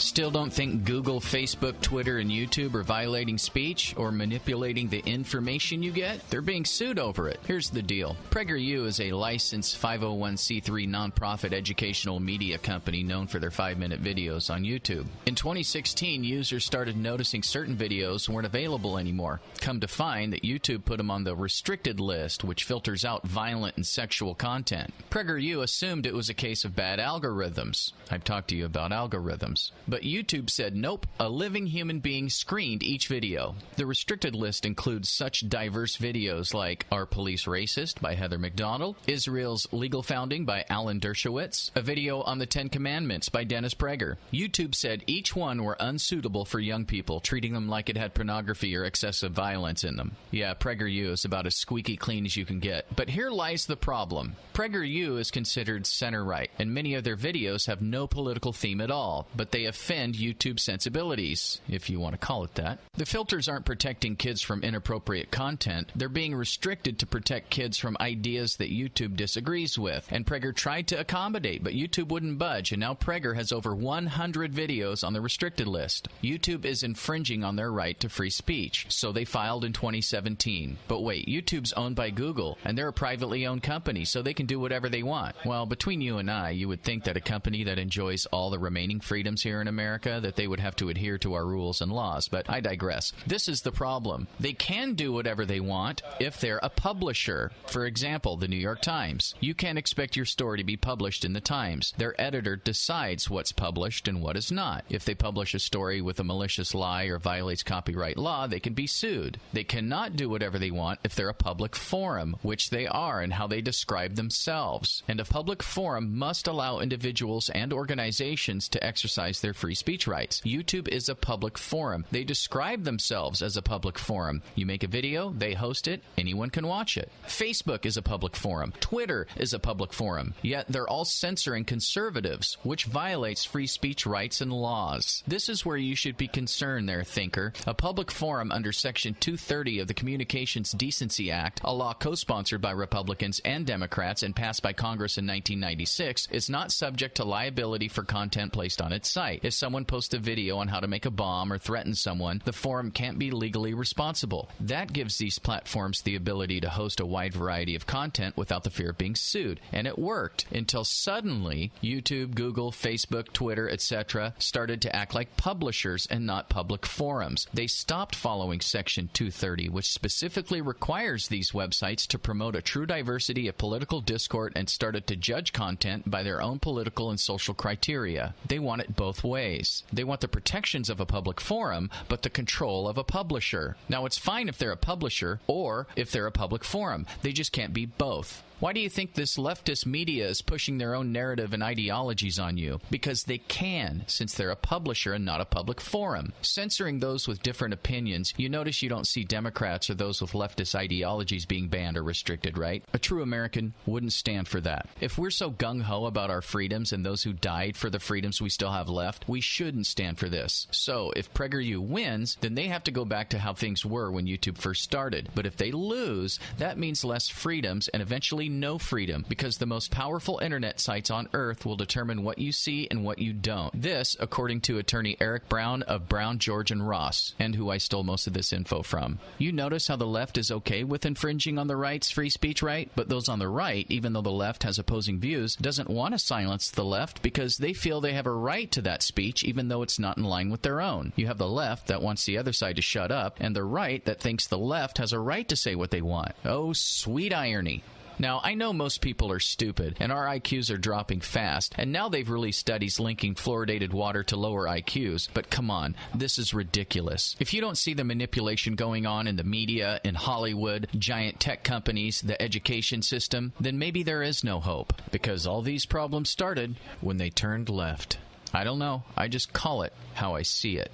Still don't think Google, Facebook, Twitter, and YouTube are violating speech or manipulating the information you get? They're being sued over it. Here's the deal. PragerU is a licensed 501c3 nonprofit educational media company known for their 5-minute videos on YouTube. In 2016, users started noticing certain videos weren't available anymore. Come to find that YouTube put them on the restricted list, which filters out violent and sexual content. PragerU assumed it was a case of bad algorithms. I've talked to you about algorithms. But YouTube said, nope, a living human being screened each video. The restricted list includes such diverse videos like Are Police Racist by Heather McDonald, Israel's Legal Founding by Alan Dershowitz, a video on the 10 Commandments by Dennis Prager. YouTube said each one were unsuitable for young people, treating them like it had pornography or excessive violence in them. Yeah, PragerU is about as squeaky clean as you can get. But here lies the problem. PragerU is considered center-right, and many of their videos have no political theme at all, but they offend YouTube sensibilities, if you want to call it that. The filters aren't protecting kids from inappropriate content. They're being restricted to protect kids from ideas that YouTube disagrees with. And Prager tried to accommodate, but YouTube wouldn't budge, and now Prager has over 100 videos on the restricted list. YouTube is infringing on their right to free speech, so they filed in 2017. But wait, YouTube's owned by Google, and they're a privately owned company, so they can do whatever they want. Well, between you and I, you would think that a company that enjoys all the remaining freedoms here in America, that they would have to adhere to our rules and laws, but I digress. This is the problem. They can do whatever they want if they're a publisher. For example, the New York Times. You can't expect your story to be published in the Times. Their editor decides what's published and what is not. If they publish a story with a malicious lie or violates copyright law, they can be sued. They cannot do whatever they want if they're a public forum, which they are and how they describe themselves. And a public forum must allow individuals and organizations to exercise their free speech rights. YouTube is a public forum. They describe themselves as a public forum. You make a video, they host it, anyone can watch it. Facebook is a public forum. Twitter is a public forum. Yet they're all censoring conservatives, which violates free speech rights and laws. This is where you should be concerned there, thinker. A public forum under Section 230 of the Communications Decency Act, a law co-sponsored by Republicans and Democrats and passed by Congress in 1996, is not subject to liability for content placed on its site. If someone posts a video on how to make a bomb or threaten someone, the forum can't be legally responsible. That gives these platforms the ability to host a wide variety of content without the fear of being sued. And it worked until suddenly YouTube, Google, Facebook, Twitter, etc. started to act like publishers and not public forums. They stopped following Section 230, which specifically requires these websites to promote a true diversity of political discourse, and started to judge content by their own political and social criteria. They want it both ways. They want the protections of a public forum, but the control of a publisher. Now, it's fine if they're a publisher or if they're a public forum. They just can't be both. Why do you think this leftist media is pushing their own narrative and ideologies on you? Because they can, since they're a publisher and not a public forum. Censoring those with different opinions, you notice you don't see Democrats or those with leftist ideologies being banned or restricted, right? A true American wouldn't stand for that. If we're so gung-ho about our freedoms and those who died for the freedoms we still have left, we shouldn't stand for this. So, if PragerU wins, then they have to go back to how things were when YouTube first started. But if they lose, that means less freedoms and eventually no freedom, because the most powerful internet sites on earth will determine what you see and what you don't. This, according to attorney Eric Brown of Brown, George, and Ross, and who I stole most of this info from. You notice how the left is okay with infringing on the right's free speech right, but those on the right, even though the left has opposing views, doesn't want to silence the left because they feel they have a right to that speech even though it's not in line with their own. You have the left that wants the other side to shut up, and the right that thinks the left has a right to say what they want. Oh, sweet irony. Now, I know most people are stupid, and our IQs are dropping fast, and now they've released studies linking fluoridated water to lower IQs, but come on, this is ridiculous. If you don't see the manipulation going on in the media, in Hollywood, giant tech companies, the education system, then maybe there is no hope, because all these problems started when they turned left. I don't know, I just call it how I see it.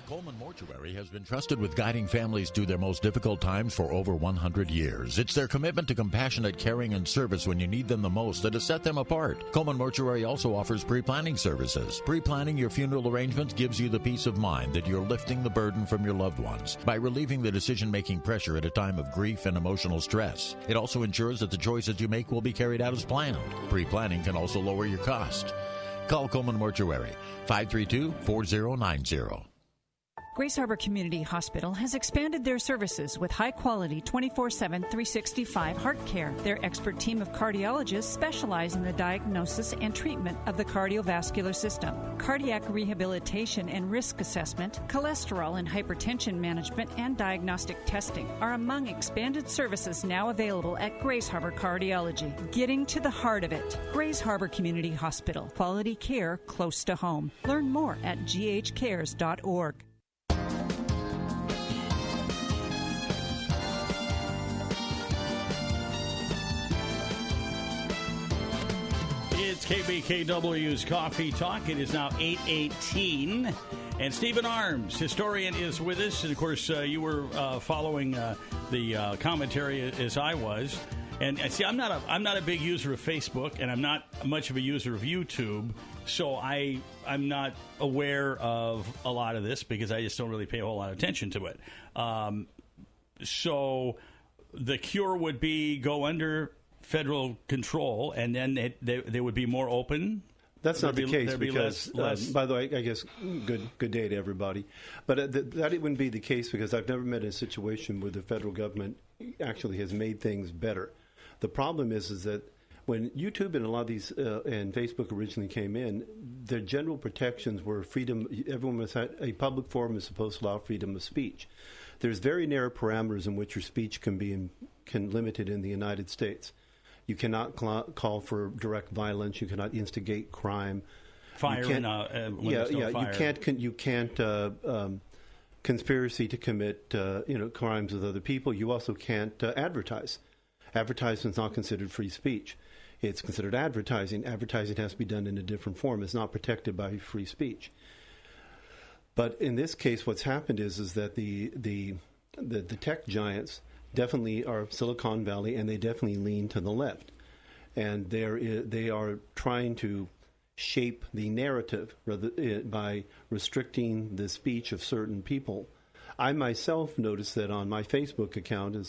Coleman Mortuary has been trusted with guiding families through their most difficult times for over 100 years. It's their commitment to compassionate caring and service when you need them the most that has set them apart. Coleman Mortuary also offers pre-planning services. Pre-planning your funeral arrangements gives you the peace of mind that you're lifting the burden from your loved ones by relieving the decision-making pressure at a time of grief and emotional stress. It also ensures that the choices you make will be carried out as planned. Pre-planning can also lower your cost. Call Coleman Mortuary, 532-4090. Grace Harbor Community Hospital has expanded their services with high-quality 24/7, 365 heart care. Their expert team of cardiologists specialize in the diagnosis and treatment of the cardiovascular system, cardiac rehabilitation and risk assessment, cholesterol and hypertension management, and diagnostic testing are among expanded services now available at Grace Harbor Cardiology. Getting to the heart of it. Grace Harbor Community Hospital. Quality care close to home. Learn more at ghcares.org. It's KBKW's Coffee Talk. It is now 8:18. And Stephen Arms, historian, is with us. And, of course, you were following the commentary as I was. And, see, I'm not a big user of Facebook, and I'm not much of a user of YouTube. So I'm not aware of a lot of this because I just don't really pay a whole lot of attention to it. So the cure would be go under federal control, and then they would be more open. That's not the case because, by the way, I guess good day to everybody. But that wouldn't be the case because I've never met a situation where the federal government actually has made things better. The problem is that when YouTube and a lot of these and Facebook originally came in, their general protections were freedom. Everyone was a public forum is supposed to allow freedom of speech. There's very narrow parameters in which your speech can be limited in the United States. You cannot call for direct violence. You cannot instigate crime. Fire. You can't conspiracy to commit crimes with other people. You also can't advertise. Advertisement's not considered free speech. It's considered advertising. Advertising has to be done in a different form. It's not protected by free speech. But in this case, what's happened is that the tech giants definitely are Silicon Valley, and they definitely lean to the left. And they are trying to shape the narrative by restricting the speech of certain people. I myself noticed that on my Facebook account, on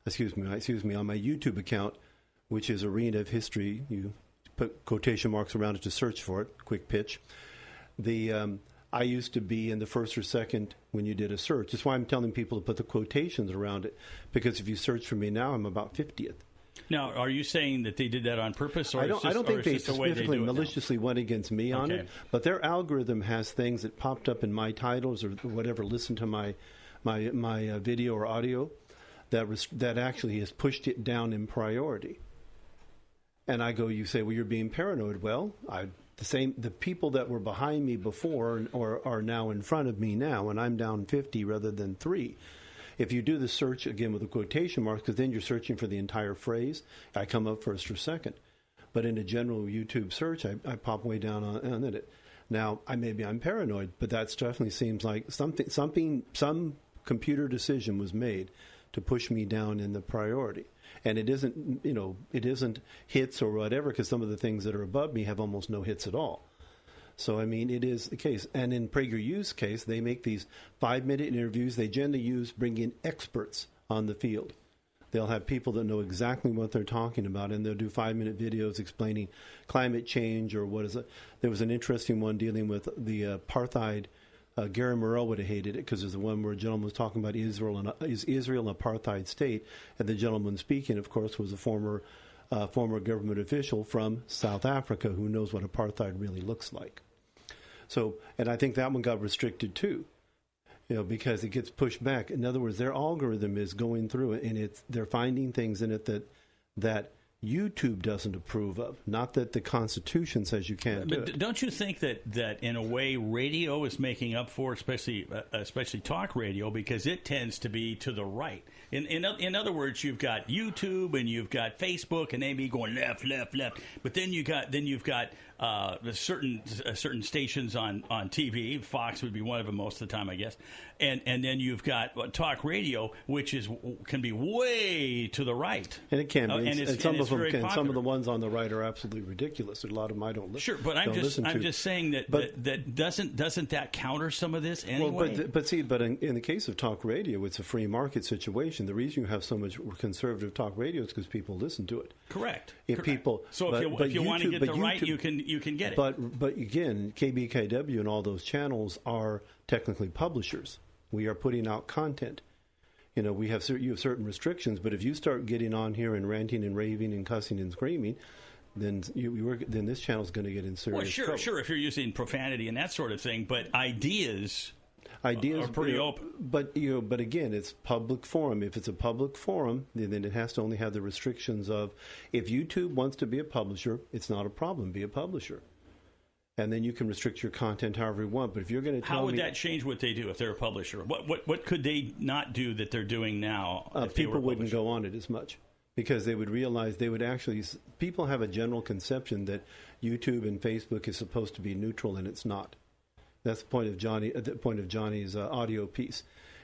my YouTube account, which is Arena of History, you put quotation marks around it to search for it, quick pitch. I used to be in the first or second when you did a search. That's why I'm telling people to put the quotations around it, because if you search for me now, I'm about 50th. Now, are you saying that they did that on purpose? Or I don't think they specifically maliciously went against me on it, but their algorithm has things that popped up in my titles or whatever, listen to my video or audio, that actually has pushed it down in priority. And I go, you say, well, you're being paranoid. Well, the people that were behind me before or are now in front of me now, and I'm down 50 rather than 3. If you do the search again with the quotation marks, because then you're searching for the entire phrase, I come up first or second. But in a general YouTube search, I pop way down on it. Now, maybe I'm paranoid, but that definitely seems like some computer decision was made to push me down in the priority. And it isn't hits or whatever, because some of the things that are above me have almost no hits at all. So, it is the case. And in PragerU's case, they make these 5-minute interviews. They generally bring in experts on the field. They'll have people that know exactly what they're talking about, and they'll do 5-minute videos explaining climate change or what is it. There was an interesting one dealing with the apartheid. Gary Morrell would have hated it because there's the one where a gentleman was talking about Israel and is Israel an apartheid state, and the gentleman speaking, of course, was a former government official from South Africa who knows what apartheid really looks like. So, and I think that one got restricted too, because it gets pushed back. In other words, their algorithm is going through it, and they're finding things in it that YouTube doesn't approve of. Not that the Constitution says you can't do it. Don't you think that in a way radio is making up for, especially talk radio, because it tends to be to the right? In other words, you've got YouTube and you've got Facebook, and they be going left, but then you've got certain stations on TV. Fox would be one of them most of the time, I guess. And then you've got talk radio, which can be way to the right. And it can be. It's almost some of the ones on the right are absolutely ridiculous. A lot of them I don't listen. Sure, but I'm just saying that doesn't that counter some of this anyway? Well, but in the case of talk radio, it's a free market situation. The reason you have so much conservative talk radio is because people listen to it. Correct. If you want to get the right, you can get it. But again, KBKW and all those channels are technically publishers. We are putting out content. You know, you have certain restrictions, but if you start getting on here and ranting and raving and cussing and screaming, then then this channel's going to get in serious trouble. Sure, if you're using profanity and that sort of thing, but ideas are pretty open. But again, it's public forum. If it's a public forum, then it has to only have the restrictions of, if YouTube wants to be a publisher, it's not a problem. Be a publisher. And then you can restrict your content however you want. But if you're going to tell me... How would that change what they do if they're a publisher? What could they not do that they're doing now? People wouldn't go on it as much because they would realize people have a general conception that YouTube and Facebook is supposed to be neutral, and it's not. That's the point of Johnny's audio piece,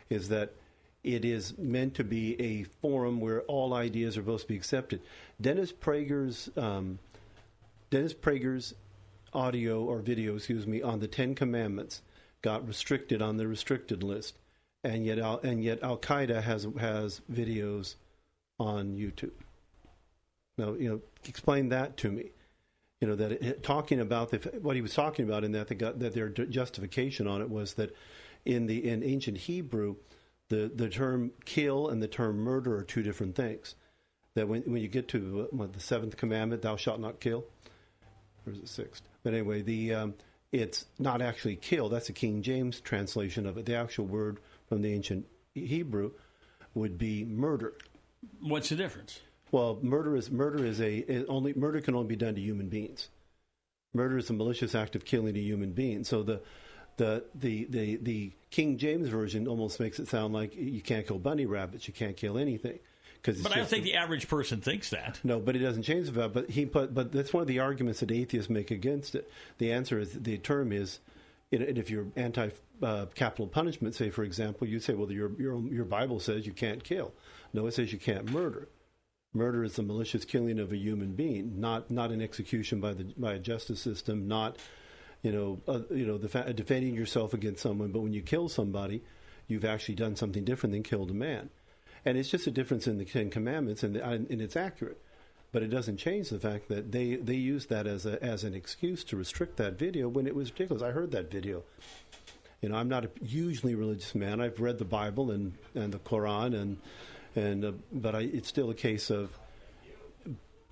is that it is meant to be a forum where all ideas are supposed to be accepted. Dennis Prager's audio or video, on the 10 Commandments got restricted on the restricted list, and yet Al Qaeda has videos on YouTube. Now, explain that to me. Talking about what he was talking about in that their justification on it was that in ancient Hebrew, the term kill and the term murder are two different things. That when you get to the 7th commandment, thou shalt not kill, or is it 6th? But anyway, it's not actually kill. That's a King James translation of it. The actual word from the ancient Hebrew would be murder. What's the difference? Well, murder can only be done to human beings. Murder is a malicious act of killing a human being. So the King James version almost makes it sound like you can't kill bunny rabbits, you can't kill anything. But I don't think the average person thinks that. No, but it doesn't change the fact. But that's one of the arguments that atheists make against it. The answer is, the term is, if you're anti-capital punishment, say for example, you say, well, your Bible says you can't kill. No, it says you can't murder. Murder is the malicious killing of a human being, not an execution by a justice system, not defending yourself against someone. But when you kill somebody, you've actually done something different than killed a man. And it's just a difference in the 10 Commandments, and it's accurate. But it doesn't change the fact that they used that as an excuse to restrict that video when it was ridiculous. I heard that video. I'm not a hugely religious man. I've read the Bible and the Quran, but it's still a case of.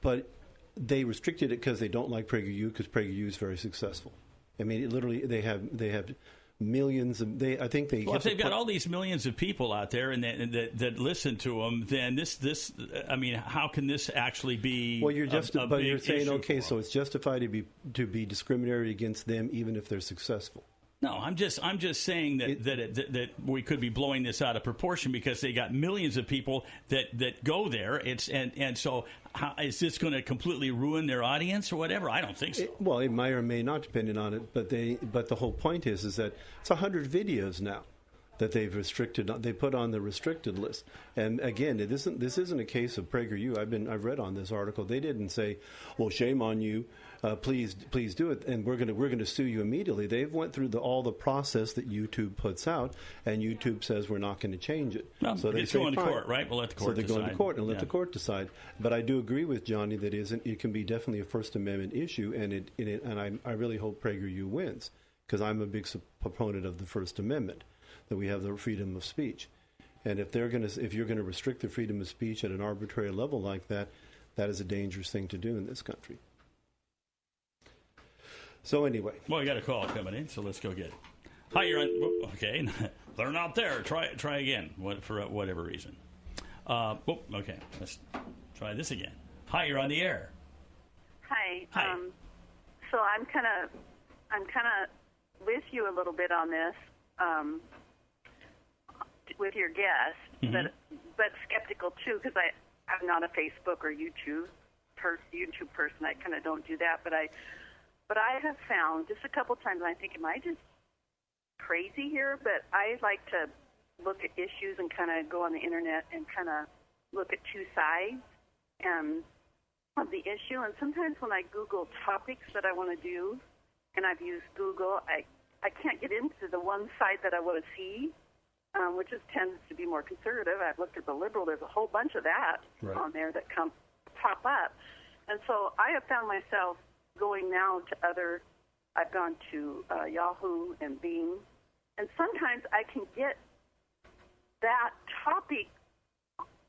But they restricted it because they don't like PragerU, because PragerU is very successful. I mean, literally, they have millions of I think they. Well, if they've got all these millions of people out there and that listen to them, then this I mean, how can this actually be? Well, you're saying okay, so it's justified to be discriminatory against them even if they're successful. No, I'm just saying that we could be blowing this out of proportion because they got millions of people that go there. So how, is this going to completely ruin their audience or whatever? I don't think so. It may or may not, depending on it. But the whole point is that it's 100 videos now that they've restricted. They put on the restricted list. And again, this isn't a case of PragerU. I've read on this article. They didn't say, "Well, shame on you. Please do it," and we're going to sue you immediately. They've went through all the process that YouTube puts out, and YouTube says we're not going to change it. Well, so they go into court, right? We'll let the court decide. So they go into court and let the court decide. But I do agree with Johnny that it can be definitely a First Amendment issue, and I really hope PragerU wins, because I'm a big proponent of the First Amendment, that we have the freedom of speech. And if you're going to restrict the freedom of speech at an arbitrary level like that, that is a dangerous thing to do in this country. So anyway. Well, we got a call coming in, so let's go get it. Hi, you're on. Okay, they're not there. Try again, for whatever reason. Okay, let's try this again. Hi, you're on the air. Hi. So I'm kind of with you a little bit on this, with your guest, but skeptical too, because I'm not a Facebook or YouTube person. I kind of don't do that, but I have found just a couple times, and I think, am I just crazy here? But I like to look at issues and kind of go on the internet and kind of look at two sides. And of the issue. And sometimes when I Google topics that I want to do, and I've used Google, I can't get into the one side that I want to see, which tends to be more conservative. I've looked at the liberal. There's a whole bunch of that on there that pop up. And so I have found myself going now to I've gone to Yahoo and Bing, and sometimes I can get that topic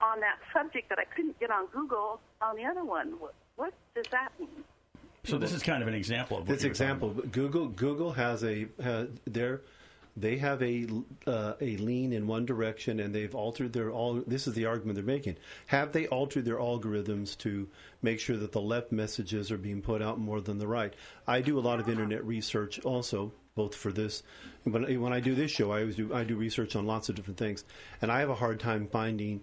on that subject that I couldn't get on Google on the other one. What does that mean? So this is kind of an example of what this example. Google has they have a lean in one direction, and they've altered this is the argument they're making. Have they altered their algorithms to make sure that the left messages are being put out more than the right? I do a lot of internet research also, both for this. When I do this show, I do research on lots of different things, and I have a hard time finding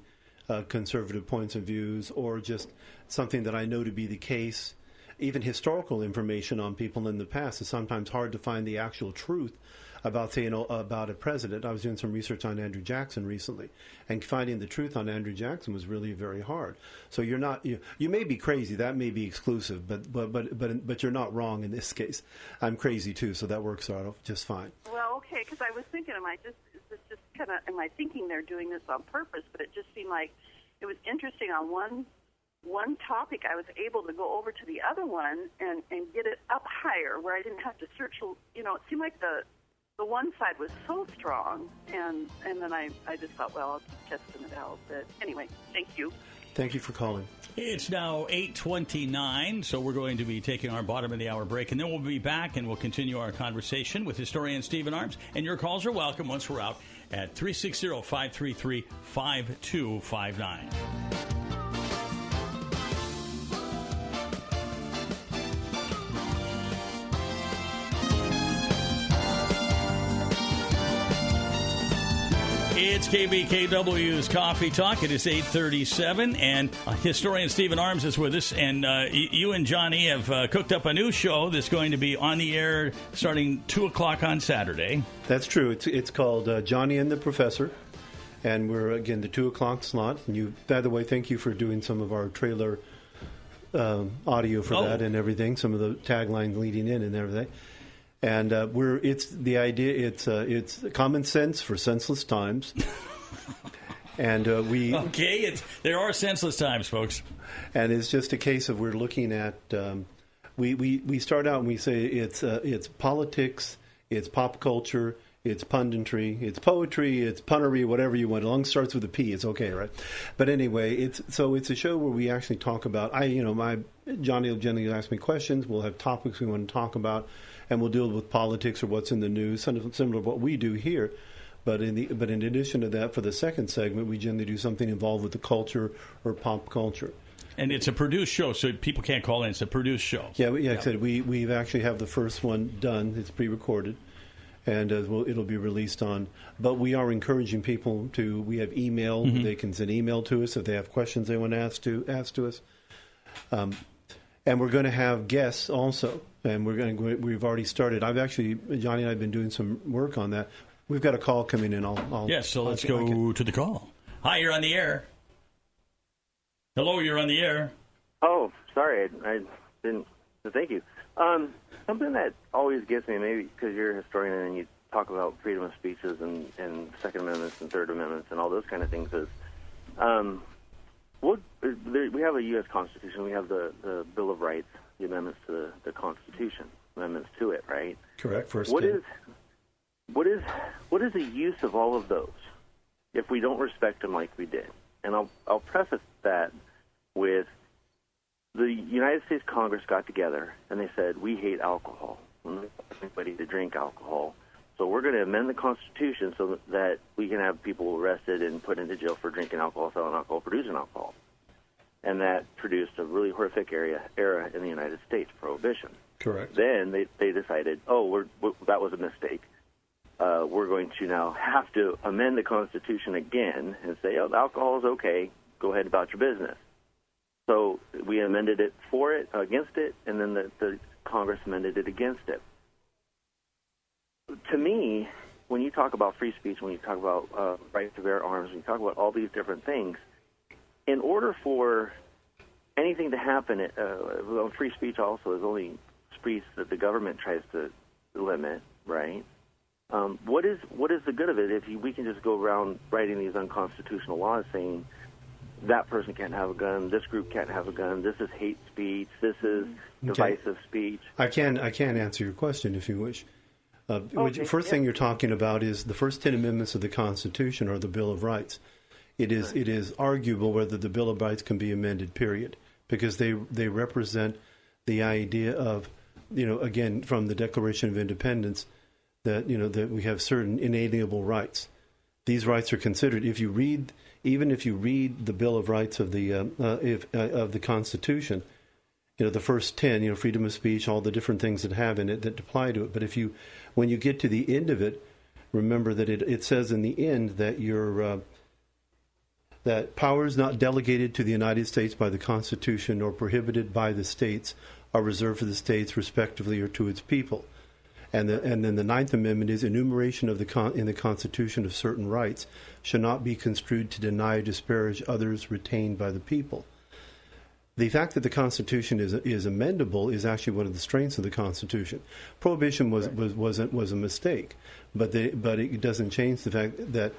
conservative points of views or just something that I know to be the case. Even historical information on people in the past is sometimes hard to find the actual truth about, about a president. I was doing some research on Andrew Jackson recently, and finding the truth on Andrew Jackson was really very hard. So you may be crazy, that may be exclusive, but you're not wrong in this case. I'm crazy too, so that works out just fine. Well, okay, because I was thinking, am I thinking they're doing this on purpose? But it just seemed like it was interesting on one topic. I was able to go over to the other one and get it up higher where I didn't have to search. It seemed like the one side was so strong, and then I just thought, well, I'll keep testing it out. But anyway, thank you. Thank you for calling. It's now 8:29, so we're going to be taking our bottom of the hour break, and then we'll be back and we'll continue our conversation with historian Stephen Arms. And your calls are welcome once we're out at 360-533-5259. It's KBKW's Coffee Talk. It is 8:37, and historian Stephen Arms is with us. And you and Johnny have cooked up a new show that's going to be on the air starting 2 o'clock on Saturday. That's true. It's called Johnny and the Professor, and we're, again, the 2 o'clock slot. And you, by the way, thank you for doing some of our trailer audio for that and everything, some of the taglines leading in and everything. And it's common sense for senseless times. And there are senseless times, folks. And it's just a case of we're looking at we start out and we say it's politics, it's pop culture, it's punditry, it's poetry, it's punnery, whatever you want. As long as it starts with a P, it's okay, right? But anyway, it's a show where we actually talk about. Johnny will generally ask me questions. We'll have topics we want to talk about, and we'll deal with politics or what's in the news, similar to what we do here. But in addition to that, for the second segment, we generally do something involved with the culture or pop culture. And it's a produced show, so people can't call in. It's a produced show. Yeah. I said we've actually have the first one done. It's pre-recorded, and it'll be released on. But we are encouraging people to. We have email. Mm-hmm. They can send email to us if they have questions they want to ask to us. And we're going to have guests also. And we've already started. Johnny and I have been doing some work on that. We've got a call coming in. Let's go to the call. Hi, you're on the air. Hello, you're on the air. Oh, sorry, I didn't. Thank you. Something that always gets me, maybe because you're a historian and you talk about freedom of speeches and Second Amendments and Third Amendments and all those kind of things, is we have a U.S. Constitution. We have the Bill of Rights, the amendments to the Constitution, amendments to it, right? Correct. What is the use of all of those if we don't respect them like we did? And I'll preface that with the United States Congress got together and they said, we hate alcohol. We don't want anybody to drink alcohol. So we're going to amend the Constitution so that we can have people arrested and put into jail for drinking alcohol, selling alcohol, producing alcohol. And that produced a really horrific era in the United States, prohibition. Correct. Then they decided, that was a mistake. We're going to now have to amend the Constitution again and say, alcohol is okay, go ahead about your business. So we amended it for it, against it, and then the Congress amended it against it. To me, when you talk about free speech, when you talk about right to bear arms, when you talk about all these different things, in order for anything to happen, free speech also is only speech that the government tries to limit, right? What is the good of it if we can just go around writing these unconstitutional laws saying that person can't have a gun, this group can't have a gun, this is hate speech, this is divisive speech? I can answer your question if you wish. First thing you're talking about is the first 10 amendments of the Constitution or the Bill of Rights. It is arguable whether the Bill of Rights can be amended, period, because they represent the idea of, again, from the Declaration of Independence, that we have certain inalienable rights. These rights are considered. Even if you read the Bill of Rights of the Constitution, the first 10, freedom of speech, all the different things that have in it that apply to it. But when you get to the end of it, remember that it says in the end that that powers not delegated to the United States by the Constitution or prohibited by the states are reserved for the states respectively or to its people. And then the Ninth Amendment is enumeration of in the Constitution of certain rights should not be construed to deny or disparage others retained by the people. The fact that the Constitution is amendable is actually one of the strengths of the Constitution. Prohibition was a mistake, but it doesn't change the fact that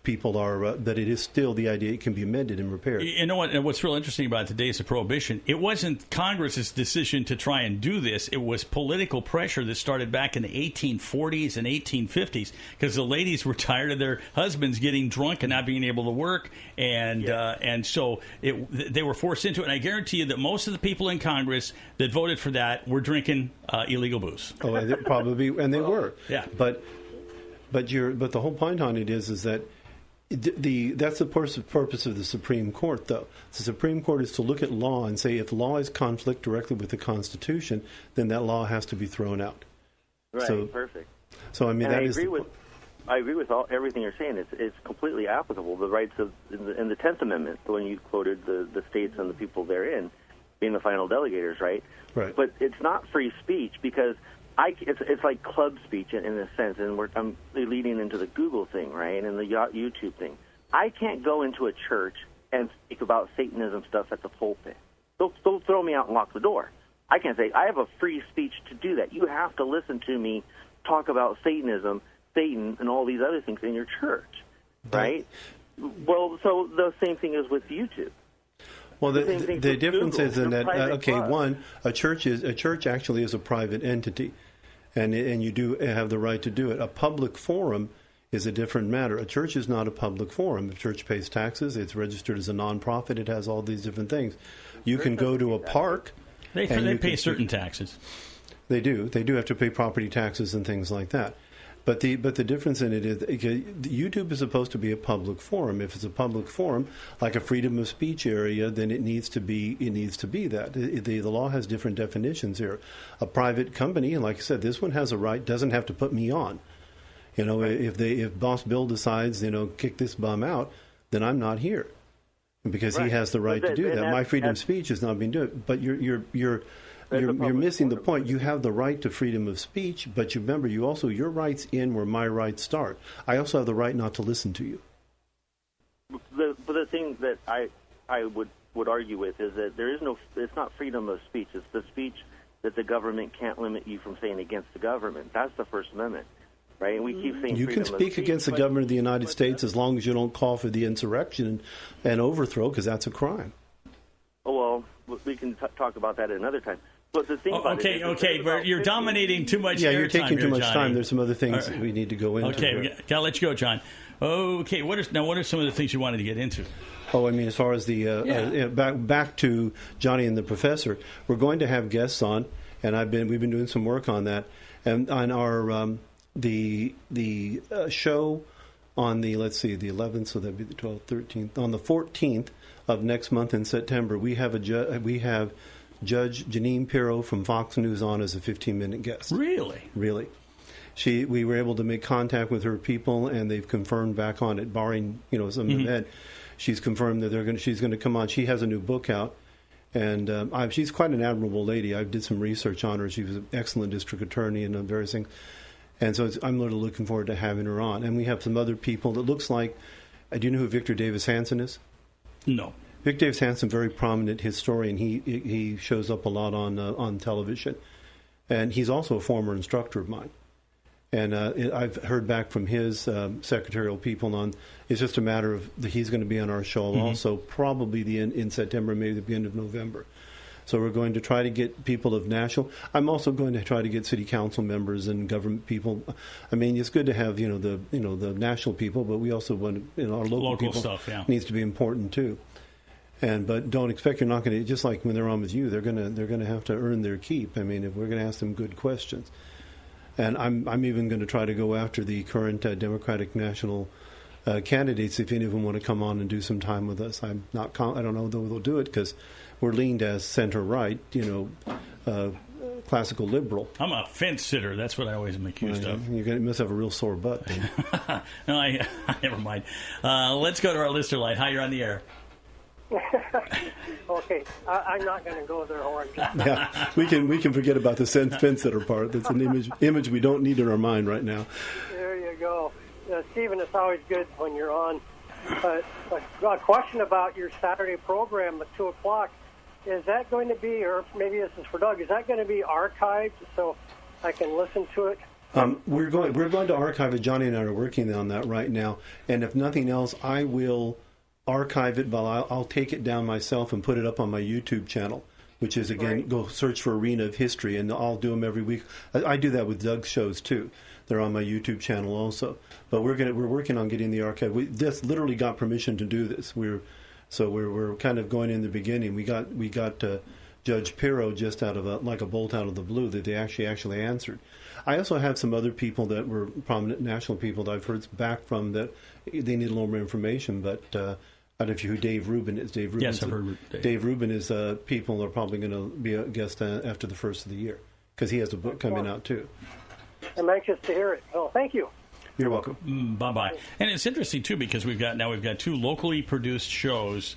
people are that it is still the idea it can be amended and repaired. You know what? What's real interesting about the days of Prohibition, it wasn't Congress's decision to try and do this. It was political pressure that started back in the 1840s and 1850s because the ladies were tired of their husbands getting drunk and not being able to work, and so they were forced into it. And I guarantee you that most of the people in Congress that voted for that were drinking illegal booze. Oh, probably, and they were. Yeah, but the whole point on it is that. That's the purpose of the Supreme Court, though. The Supreme Court is to look at law and say if law is conflict directly with the Constitution, then that law has to be thrown out. Right, perfect. So, I mean, I agree with everything you're saying. It's completely applicable. The rights in the 10th Amendment, the one you quoted, the states and the people therein being the final delegators, right? Right. But it's not free speech because it's like club speech in a sense, and I'm leading into the Google thing, right, and the YouTube thing. I can't go into a church and speak about Satanism stuff at the pulpit. They'll throw me out and lock the door. I can't say, I have a free speech to do that. You have to listen to me talk about Satanism, Satan, and all these other things in your church, right? Well, so the same thing is with YouTube. Well, the difference is in that, one, a church actually is a private entity. And you do have the right to do it. A public forum is a different matter. A church is not a public forum. The church pays taxes. It's registered as a nonprofit. It has all these different things. You can go to a park. They pay certain taxes. They do. They do have to pay property taxes and things like that. But the difference in it is YouTube is supposed to be a public forum. If it's a public forum, like a freedom of speech area, then it needs to be that. The law has different definitions here. A private company, and like I said, this one has a right, doesn't have to put me on. If Boss Bill decides, kick this bum out, then I'm not here because he has the right to do that. My freedom of speech is not being done. But you're missing the point. You have the right to freedom of speech, but you remember, your rights end where my rights start. I also have the right not to listen to you. The thing that I would argue with is that it's not freedom of speech. It's the speech that the government can't limit you from saying against the government. That's the First Amendment, right? And we keep saying you can speak against the government of the United States as long as you don't call for the insurrection and overthrow, because that's a crime. Oh, well, we can talk about that at another time. But the thing but you're dominating too much. Yeah, you're taking too much Johnny. time. There's some other things that we need to go into. Okay, gotta let you go, John. Okay, what are some of the things you wanted to get into? Oh, I mean, as far as the back to Johnny and the Professor, we're going to have guests on, and we've been doing some work on that, and on our the show on the 11th, so that'd be the 12th, 13th, on the 14th of next month in September. We have Judge Janine Pirro from Fox News on as a 15-minute guest. Really? Really. We were able to make contact with her people, and they've confirmed back on it, barring some event. She's confirmed that she's going to come on. She has a new book out, and she's quite an admirable lady. I did some research on her. She was an excellent district attorney and various things. And so I'm really looking forward to having her on. And we have some other people that looks like, do you know who Victor Davis Hanson is? No. Vic Davis Hansen, very prominent historian. He shows up a lot on television, and he's also a former instructor of mine. And I've heard back from his secretarial people on. It's just a matter of he's going to be on our show also, probably in September, maybe the end of November. So we're going to try to get people of national. I'm also going to try to get city council members and government people. I mean, it's good to have the national people, but we also want our local people stuff. Yeah. Needs to be important too. But don't expect you're not going to, just like when they're on with you, they're going to have to earn their keep. I mean, if we're going to ask them good questions. And I'm even going to try to go after the current Democratic national candidates if any of them want to come on and do some time with us. I don't know though they'll do it because we're leaned as center right, classical liberal. I'm a fence sitter. That's what I always am accused of. You must have a real sore butt. No, never mind. Let's go to our listener line. Hi, you're on the air. Okay, I'm not going to go there, Orange. Yeah, we can forget about the fence sitter part. That's an image we don't need in our mind right now. There you go. Stephen, it's always good when you're on. A question about your Saturday program at 2 o'clock. Is that going to be, or maybe this is for Doug, is that going to be archived so I can listen to it? We're going to archive it. Johnny and I are working on that right now. And if nothing else, I will archive it, but I'll take it down myself and put it up on my YouTube channel, which is, again, go search for Arena of History, and I'll do them every week. I do that with Doug's shows, too. They're on my YouTube channel also. But we're working on getting the archive. We just literally got permission to do this. We're kind of going in the beginning. We got Judge Pirro just out of a bolt out of the blue that they actually answered. I also have some other people that were prominent national people that I've heard back from that they need a little more information, but I don't know if you know who Dave Rubin is. Yes, I've heard Dave. Dave Rubin is people are probably going to be a guest after the first of the year because he has a book coming out too. I'm anxious to hear it. Oh, thank you. You're welcome. Bye-bye. And it's interesting, too, because we've got 2 locally produced shows.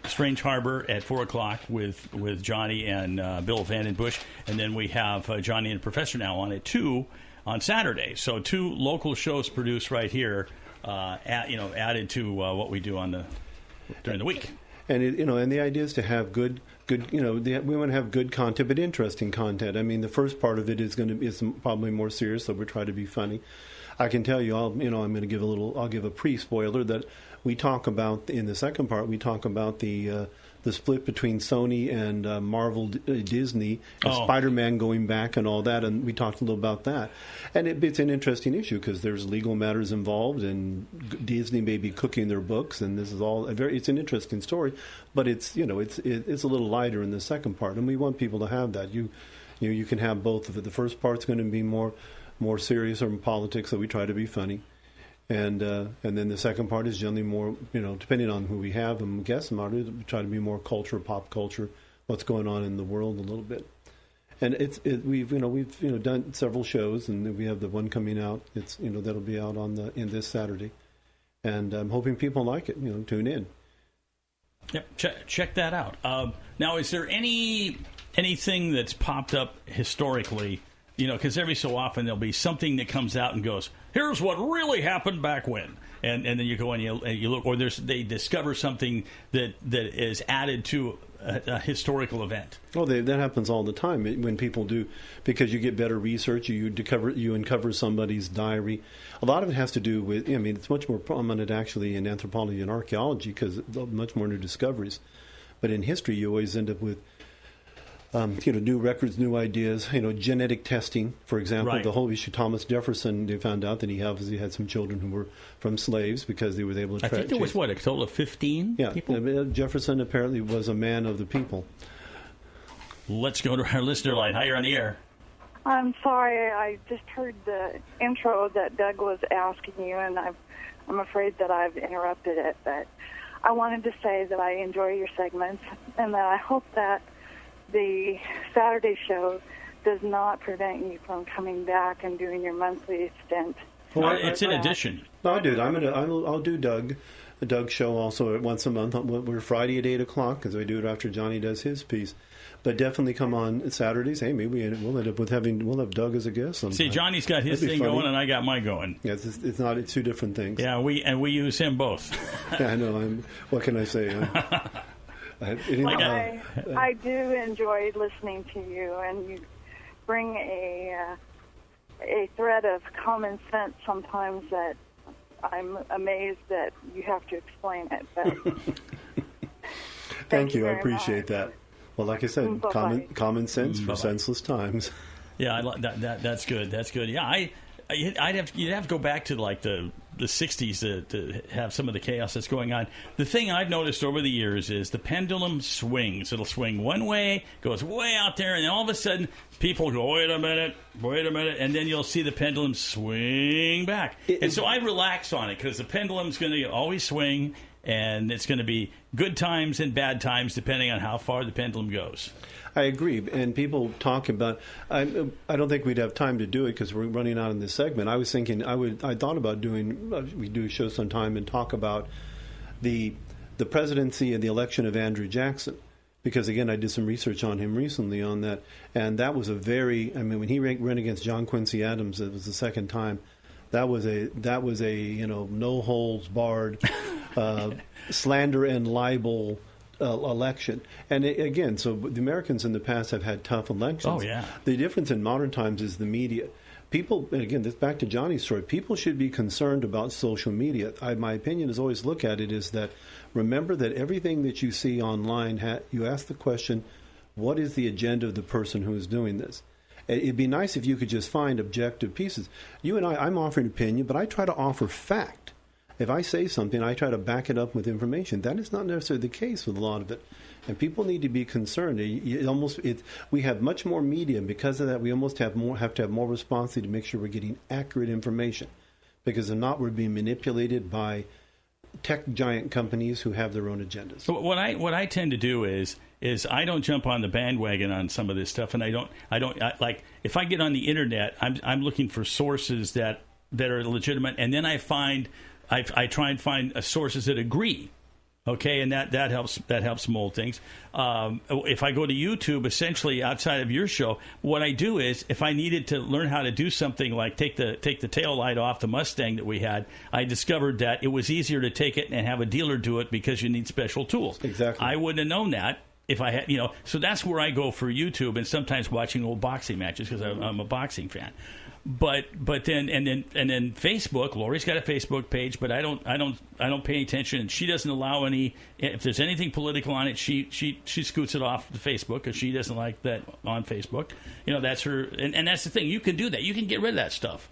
Strange Harbor at 4 o'clock with Johnny and Bill Vandenbush. And then we have Johnny and Professor now on at 2 on Saturday. So 2 local shows produced right here, added to what we do during the week. And and the idea is to have good. We want to have good content, but interesting content. I mean, the first part of it is probably more serious, so we try to be funny. I can tell you, I'm going to give I'll give a pre-spoiler that we talk about in the second part. We talk about the split between Sony and Marvel, Disney, and Spider-Man going back and all that, and we talked a little about that. And it's an interesting issue because there's legal matters involved, and Disney may be cooking their books, and this is all it's an interesting story, but it's a little lighter in the second part, and we want people to have that. You can have both of it. The first part's going to be more serious or in politics, so we try to be funny. And then the second part is generally more, depending on who we have and guests about it, we try to be more pop culture, what's going on in the world a little bit. And we've done several shows, and we have the one coming out. It's that'll be out in this Saturday, and I'm hoping people like it. Tune in. Yep, check that out. Now, is there anything that's popped up historically? Because every so often there'll be something that comes out and goes, here's what really happened back when. And then you go and you look, or they discover something that is added to a historical event. Well, that happens all the time when people do, because you get better research, you uncover somebody's diary. A lot of it has to do with, it's much more prominent actually in anthropology and archaeology because much more new discoveries. But in history, you always end up with new records, new ideas, genetic testing, for example. Right. The whole issue, Thomas Jefferson, they found out that he obviously had some children who were from slaves because they were able to I think there was, a total of 15 people? Yeah, Jefferson apparently was a man of the people. Let's go to our listener line. Hi, you're on the air. I'm sorry, I just heard the intro that Doug was asking you, and I'm afraid that I've interrupted it, but I wanted to say that I enjoy your segments and that I hope that the Saturday show does not prevent you from coming back and doing your monthly stint. Well, it's in addition. No, I do. I'll do the Doug show also once a month. We're Friday at 8 o'clock because we do it after Johnny does his piece. But definitely come on Saturdays. Hey, maybe we'll end up with we'll have Doug as a guest sometime. See, Johnny's got his thing going, and I got mine going. Yeah, it's two different things. Yeah, we use him both. Yeah, I know. What can I say? I do enjoy listening to you, and you bring a thread of common sense sometimes that I'm amazed that you have to explain it. But thank you. I appreciate that. Well, like I said, common sense for senseless times. Yeah, I like that. That's good. That's good. Yeah, you'd have to go back to like the 60s to have some of the chaos that's going on. The thing I've noticed over the years is the pendulum swings. It'll swing one way, goes way out there, and then all of a sudden people go, wait a minute, and then you'll see the pendulum swing back. And so I relax on it because the pendulum's going to always swing, and it's going to be good times and bad times depending on how far the pendulum goes. I agree, and people talk about. I don't think we'd have time to do it because we're running out in this segment. I was thinking I thought about doing. We do a show sometime and talk about the presidency and the election of Andrew Jackson, because again I did some research on him recently on that, and that was a very. I mean, when he ran against John Quincy Adams, it was the second time. That was a no holds barred slander and libel. Election. And again, so the Americans in the past have had tough elections. Oh, yeah. The difference in modern times is the media. People, and again, this back to Johnny's story, people should be concerned about social media. My opinion is always look at it is that remember that everything that you see online, you ask the question, what is the agenda of the person who is doing this? It'd be nice if you could just find objective pieces. You and I'm offering opinion, but I try to offer fact. If I say something, I try to back it up with information. That is not necessarily the case with a lot of it. And people need to be concerned. We have much more media, and because of that, we almost have to have more responsibility to make sure we're getting accurate information. Because if not, we're being manipulated by tech giant companies who have their own agendas. So what I tend to do is I don't jump on the bandwagon on some of this stuff, and I don't like if I get on the internet, I'm looking for sources that are legitimate, and then I try and find sources that agree, okay, and that helps mold things. If I go to YouTube, essentially outside of your show, what I do is if I needed to learn how to do something like take the tail light off the Mustang that we had, I discovered that it was easier to take it and have a dealer do it because you need special tools. Exactly. I wouldn't have known that if I had, so that's where I go for YouTube and sometimes watching old boxing matches because I'm a boxing fan. But then Facebook. Lori's got a Facebook page, but I don't pay attention, and she doesn't allow any. If there's anything political on it, she scoots it off the Facebook because she doesn't like that on Facebook. That's her, and that's the thing. You can do that. You can get rid of that stuff.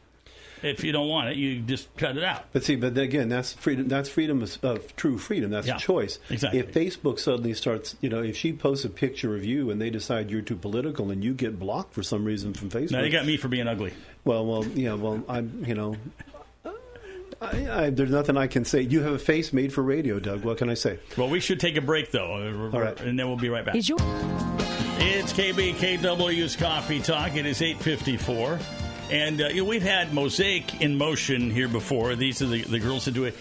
If you don't want it, you just cut it out. But again, that's freedom. That's freedom of true freedom. That's a choice. Exactly. If Facebook suddenly starts, if she posts a picture of you and they decide you're too political and you get blocked for some reason from Facebook, now they got me for being ugly. There's nothing I can say. You have a face made for radio, Doug. What can I say? Well, we should take a break though. All right, and then we'll be right back. It's KBKW's Coffee Talk. It is 8:54. And we've had Mosaic in Motion here before. These are the girls that do it.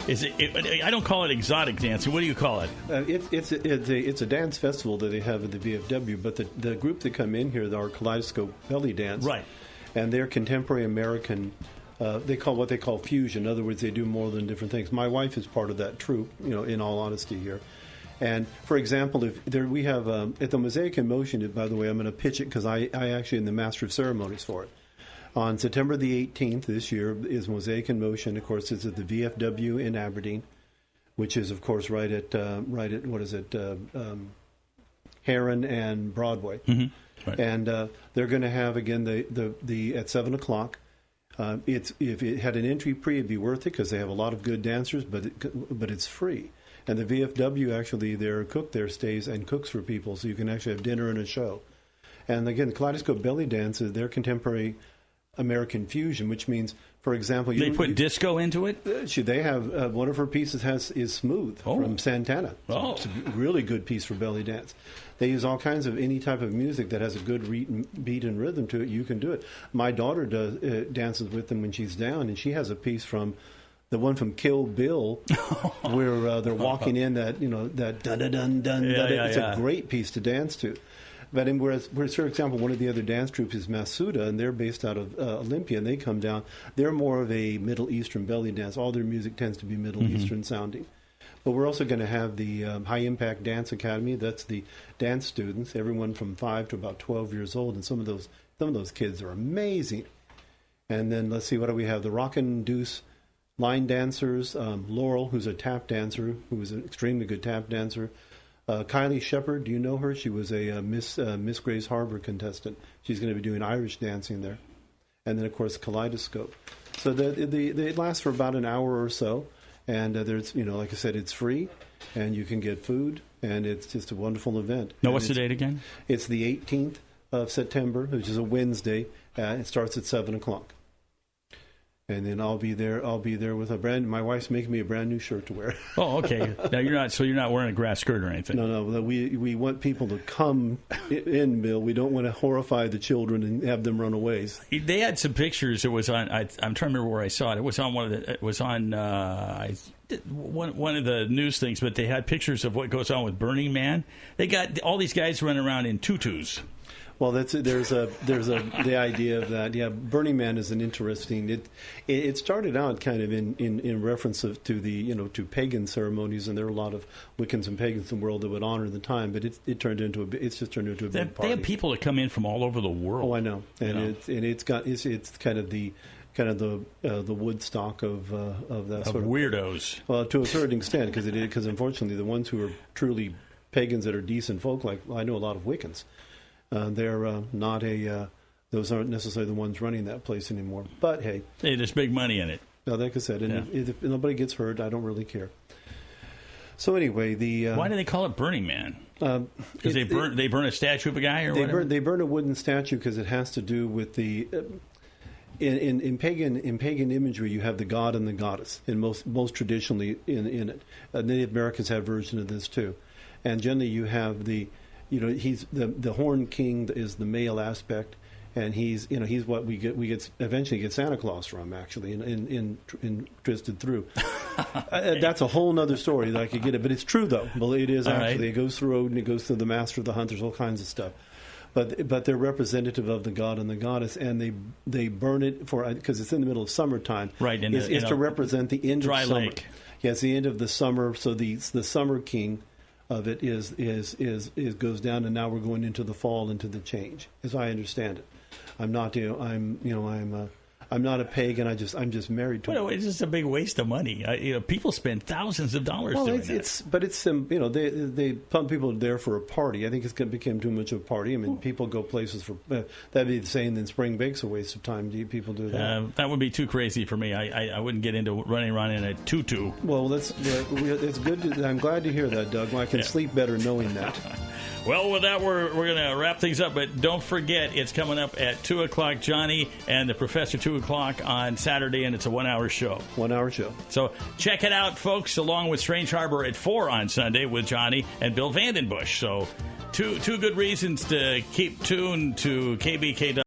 I don't call it exotic dancing. What do you call it? It's a dance festival that they have at the VFW. But the group that come in here are Kaleidoscope Belly Dance. Right. And they're contemporary American. They call what they call fusion. In other words, they do more than different things. My wife is part of that troupe. In all honesty here. And for example, we have at the Mosaic in Motion. By the way, I'm going to pitch it because I actually am the master of ceremonies for it. On September the 18th this year is Mosaic in Motion. Of course, it's at the VFW in Aberdeen, which is, of course, right at Heron and Broadway. Mm-hmm. Right. And they're going to have, again, the at 7 o'clock. If it had an entry pre, it'd be worth it because they have a lot of good dancers, but it's free. And the VFW, actually, their cook there stays and cooks for people, so you can actually have dinner and a show. And again, Kaleidoscope Belly Dance is their contemporary American fusion, which means, for example, they put disco into it. They have one of her pieces is Smooth from Santana. Oh, it's a really good piece for belly dance. They use all kinds of any type of music that has a good beat and rhythm to it. You can do it. My daughter dances with them when she's down, and she has a piece from the one from Kill Bill, where they're walking in that dun dun dun dun. It's a great piece to dance to. But whereas, for example, one of the other dance troupes is Masuda, and they're based out of Olympia, and they come down. They're more of a Middle Eastern belly dance. All their music tends to be Middle Eastern sounding. But we're also going to have the High Impact Dance Academy. That's the dance students, everyone from 5 to about 12 years old, and some of those kids are amazing. And then let's see, what do we have? The Rockin' Deuce line dancers, Laurel, who's a tap dancer, who is an extremely good tap dancer. Kylie Shepard, do you know her? She was a Miss Grace Harbor contestant. She's going to be doing Irish dancing there. And then, of course, Kaleidoscope. So they last for about an hour or so. And there's, like I said, it's free, and you can get food, and it's just a wonderful event. Now, what's the date again? It's the 18th of September, which is a Wednesday. It starts at 7 o'clock. And then I'll be there with my wife's making me a brand new shirt to wear. Oh, okay. Now you're not wearing a grass skirt or anything. No. We want people to come in, Bill. We don't want to horrify the children and have them run away. They had some pictures. It was on. I'm trying to remember where I saw it. It was on one of the news things. But they had pictures of what goes on with Burning Man. They got all these guys running around in tutus. Well, there's the idea of that. Yeah, Burning Man is an interesting. It started out kind of in reference to the to pagan ceremonies, and there are a lot of Wiccans and pagans in the world that would honor the time. But it's just turned into a big party. They have people that come in from all over the world. Oh, I know, and it's kind of the Woodstock of that sort of weirdos. Well, to a certain extent, because unfortunately the ones who are truly pagans that are decent folk, like I know a lot of Wiccans. They're not those aren't necessarily the ones running that place anymore. But hey, there's big money in it. No, like I said, and if nobody gets hurt, I don't really care. So anyway, why do they call it Burning Man? Because they burn a statue of a guy, or whatever? They burn a wooden statue because it has to do with the. In pagan imagery, you have the god and the goddess, and most traditionally in it. Native Americans have a version of this too, and generally you have the. He's the Horned King is the male aspect, and he's what we eventually get Santa Claus from, actually, in Twisted Through. That's a whole other story that I could get it, but it's true though. Well, it is actually. Right. It goes through Odin, it goes through the Master of the Hunters, all kinds of stuff. But they're representative of the god and the goddess, and they burn it because it's in the middle of summertime. Right, it's to represent the end dry of summer. Lake. Yeah, it's the end of the summer. So the Summer King of it is goes down, and now we're going into the fall, into the change, as I understand it. I'm not I'm not a pagan. I'm just married to. Well, it's just a big waste of money. People spend thousands of dollars doing that. They pump people there for a party. I think it's become too much of a party. I mean, people go places for that'd be the same. Then spring break's a waste of time. Do people do that? That would be too crazy for me. I wouldn't get into running around in a tutu. Well, it's good. I'm glad to hear that, Doug. I can sleep better knowing that. Well, with that, we're going to wrap things up, but don't forget, it's coming up at 2 o'clock, Johnny and the Professor, 2 o'clock on Saturday, and it's a 1 hour show. 1 hour show. So check it out, folks, along with Strange Harbor at 4 on Sunday with Johnny and Bill Vandenbush. So two good reasons to keep tuned to KBKW.